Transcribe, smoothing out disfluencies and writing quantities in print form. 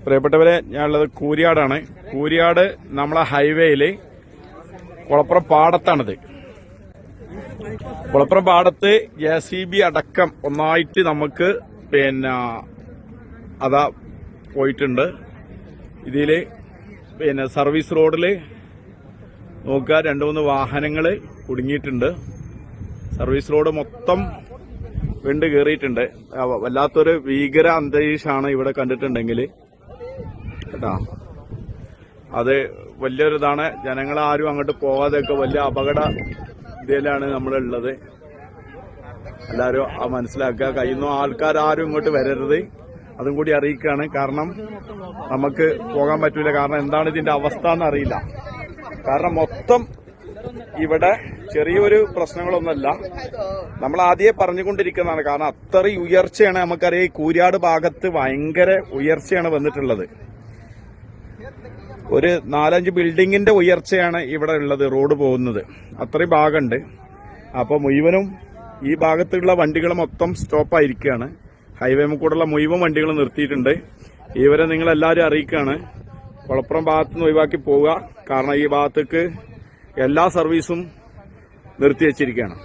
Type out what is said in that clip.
പ്രിയപ്പെട്ടവരെ, ഞാനുള്ളത് കൂരിയാടാണ്. കൂരിയാട് നമ്മളെ ഹൈവേയില് കുളപ്പുറം പാടത്താണിത്. കുളപ്പുറം പാടത്ത് JCB അടക്കം ഒന്നായിട്ട് നമുക്ക് അതാ പോയിട്ടുണ്ട്. ഇതില് സർവീസ് റോഡില് നോക്കുക, 2-3 വാഹനങ്ങള് കുടുങ്ങിയിട്ടുണ്ട്. സർവീസ് റോഡ് മൊത്തം വിണ്ട് കയറിയിട്ടുണ്ട്. വല്ലാത്തൊരു ഭീകര അന്തരീക്ഷമാണ് ഇവിടെ കണ്ടിട്ടുണ്ടെങ്കിൽ കേട്ടാ. അത് വലിയൊരിതാണ്. ജനങ്ങളാരും അങ്ങോട്ട് പോകാതെയൊക്കെ വലിയ അപകട ഇതിലാണ് നമ്മളുള്ളത്. എല്ലാവരും മനസ്സിലാക്കുക. കഴിയുന്ന ആൾക്കാരും ഇങ്ങോട്ട് വരരുത്, അതും കൂടി അറിയിക്കുകയാണ്. കാരണം നമുക്ക് പോകാൻ പറ്റൂല. കാരണം എന്താണ് ഇതിന്റെ അവസ്ഥ എന്നറിയില്ല. കാരണം മൊത്തം ഇവിടെ ചെറിയൊരു പ്രശ്നങ്ങളൊന്നുമല്ല, നമ്മൾ ആദ്യമേ പറഞ്ഞുകൊണ്ടിരിക്കുന്നതാണ്. കാരണം അത്രയും ഉയർച്ചയാണ്. നമുക്കറിയാം, ഈ കൂരിയാട് ഭാഗത്ത് ഭയങ്കര ഉയർച്ചയാണ് വന്നിട്ടുള്ളത്. ഒരു 4-5 ബിൽഡിങ്ങിന്റെ ഉയർച്ചയാണ് ഇവിടെ ഉള്ളത്. റോഡ് പോകുന്നത് അത്രയും ഭാഗമുണ്ട്. അപ്പൊ മുഴുവനും ഈ ഭാഗത്തുള്ള വണ്ടികൾ മൊത്തം സ്റ്റോപ്പായിരിക്കുകയാണ്. ഹൈവേ കൂടെയുള്ള മുഴുവൻ വണ്ടികൾ നിർത്തിയിട്ടുണ്ട്. ഇവരെ നിങ്ങളെല്ലാവരും അറിയിക്കുകയാണ്, കുളപ്പുറം ഭാഗത്തുനിന്ന് ഒഴിവാക്കി പോവുക. കാരണം ഈ ഭാഗത്തേക്ക് എല്ലാ സർവീസും നിർത്തിവെച്ചിരിക്കുകയാണ്.